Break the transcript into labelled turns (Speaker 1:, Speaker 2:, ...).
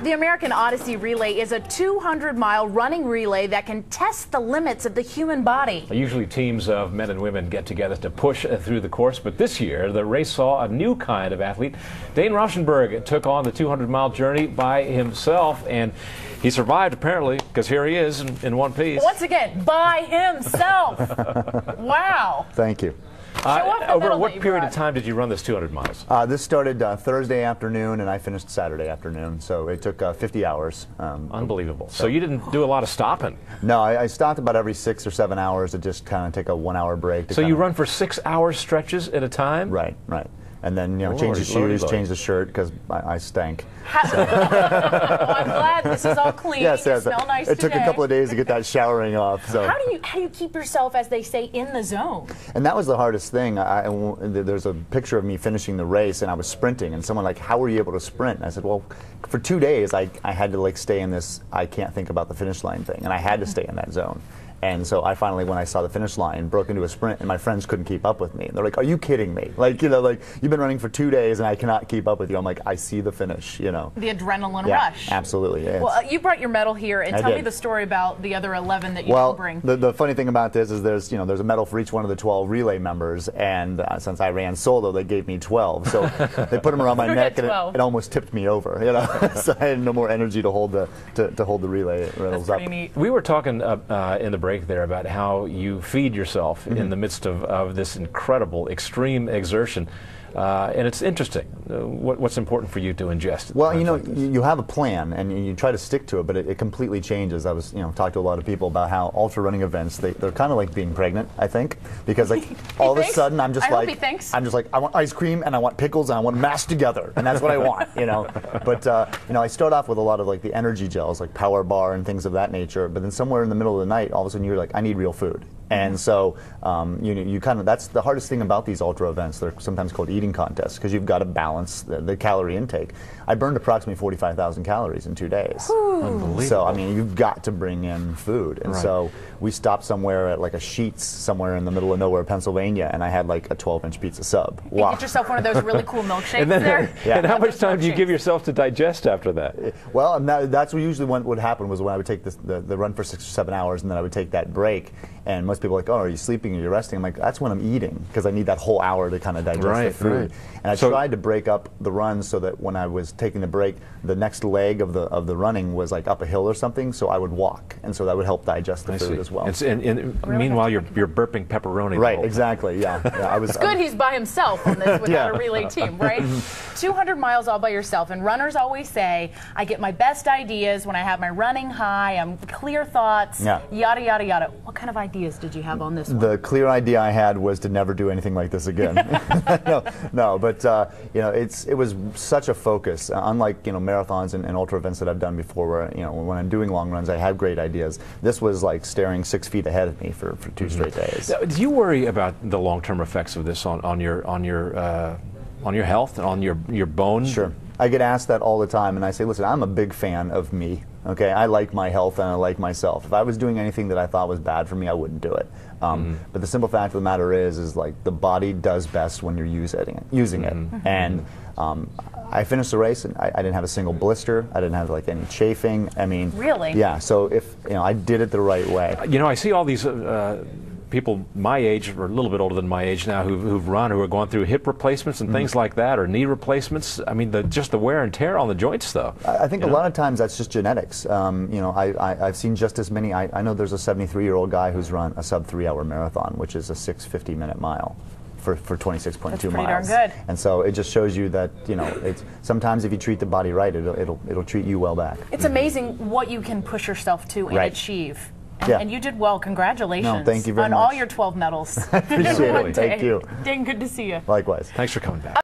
Speaker 1: The American Odyssey Relay is a 200-mile running relay that can test the limits of the human body.
Speaker 2: Usually teams of men and women get together to push through the course, but this year the race saw a new kind of athlete. Dane Rauschenberg took on the 200-mile journey by himself, and he survived apparently, because here he is in one piece.
Speaker 1: Once again, by himself. Wow.
Speaker 3: Thank you.
Speaker 2: Over what period of time did you run this 200 miles?
Speaker 3: This started Thursday afternoon, and I finished Saturday afternoon, so it took 50 hours.
Speaker 2: Unbelievable. So you didn't do a lot of stopping?
Speaker 3: No, I stopped about every 6 or 7 hours to just kind of take a 1-hour break.
Speaker 2: So you run for 6-hour stretches at a time?
Speaker 3: Right, right. And then, change the shoes, change the shirt, because I stank.
Speaker 1: Well, I'm glad this is all clean.
Speaker 3: Yes,
Speaker 1: you smell nice
Speaker 3: it took a couple of days to get that showering off. So
Speaker 1: how do you keep yourself, as they say, in the zone?
Speaker 3: And that was the hardest thing. There's a picture of me finishing the race, and I was sprinting, and someone like, how were you able to sprint? And I said, well, for 2 days I had to stay in this I can't think about the finish line thing, and I had to stay in that zone. And so I finally, when I saw the finish line, broke into a sprint, and my friends couldn't keep up with me. And they're like, are you kidding me? You've been running for 2 days and I cannot keep up with you. I'm like, I see the finish,
Speaker 1: The adrenaline rush.
Speaker 3: Absolutely. Yeah,
Speaker 1: well, you brought your medal here, and tell me the story about the other 11 that you didn't bring.
Speaker 3: The funny thing about this is there's a medal for each one of the 12 relay members, and since I ran solo, they gave me 12. So they put them around my neck, and it almost tipped me over, So I had no more energy to hold the relay rails up.
Speaker 1: Neat.
Speaker 2: We were talking in the break there about how you feed yourself in the midst of this incredible extreme exertion, and it's interesting what's important for you to ingest.
Speaker 3: Well, you have a plan and you try to stick to it, but it completely changes. I was talked to a lot of people about how ultra running events, they're kind of like being pregnant, I think, because all of a sudden I'm just I want ice cream and I want pickles and I want them mashed together, and that's what I want, But I start off with a lot of the energy gels, like Power Bar and things of that nature, but then somewhere in the middle of the night, all of a sudden you're like, I need real food. And so that's the hardest thing about these ultra events. They're sometimes called eating contests, because you've got to balance the calorie intake. I burned approximately 45,000 calories in 2 days.
Speaker 2: Unbelievable.
Speaker 3: So you've got to bring in food. And so we stopped somewhere at a Sheetz somewhere in the middle of nowhere, Pennsylvania, and I had a 12-inch pizza sub.
Speaker 1: Wow. Get yourself one of those really cool milkshakes there.
Speaker 2: And how much time do you give yourself to digest after that?
Speaker 3: Well, and that's usually what would happen was when I would take the run for 6 or 7 hours, and then I would take that break. And most people are like, oh, are you sleeping or you're resting? I'm like, that's when I'm eating, because I need that whole hour to kind of digest the food. And I tried to break up the runs so that when I was taking the break, the next leg of the running was up a hill or something, so I would walk, and so that would help digest the food as well.
Speaker 2: Meanwhile, you're burping pepperoni.
Speaker 3: Right, exactly, yeah.
Speaker 1: It's good he's by himself on this without a relay team, right? 200 miles all by yourself, and runners always say, I get my best ideas when I have my running high, I'm clear thoughts, yada, yada, yada. What kind of ideas did you have on this one?
Speaker 3: The clear idea I had was to never do anything like this again. But it was such a focus. Unlike marathons and ultra events that I've done before, where when I'm doing long runs, I have great ideas. This was like staring 6 feet ahead of me for 2 straight days.
Speaker 2: Now, do you worry about the long-term effects of this on your health and on your bones?
Speaker 3: Sure. I get asked that all the time, and I say, listen, I'm a big fan of me. Okay, I like my health and I like myself. If I was doing anything that I thought was bad for me, I wouldn't do it. But the simple fact of the matter is the body does best when you're using it. And I finished the race, and I didn't have a single blister. I didn't have any chafing.
Speaker 1: Really?
Speaker 3: Yeah. So if I did it the right way.
Speaker 2: I see all these people my age, or a little bit older than my age now, who've run, who are going through hip replacements and things like that, or knee replacements. Just the wear and tear on the joints, though.
Speaker 3: I think a lot of times that's just genetics. I've seen just as many. I know there's a 73-year-old guy who's run a sub 3-hour marathon, which is a 6:50-minute mile for 26.2 miles.
Speaker 1: Pretty darn good.
Speaker 3: And so it just shows you that it's sometimes if you treat the body right, it'll treat you well back.
Speaker 1: It's amazing what you can push yourself to and achieve. And you did well. Congratulations.
Speaker 3: No, thank you very much.
Speaker 1: On all your 12 medals.
Speaker 3: I appreciate it. Thank you.
Speaker 1: Dane, good to see you.
Speaker 3: Likewise.
Speaker 2: Thanks for coming back.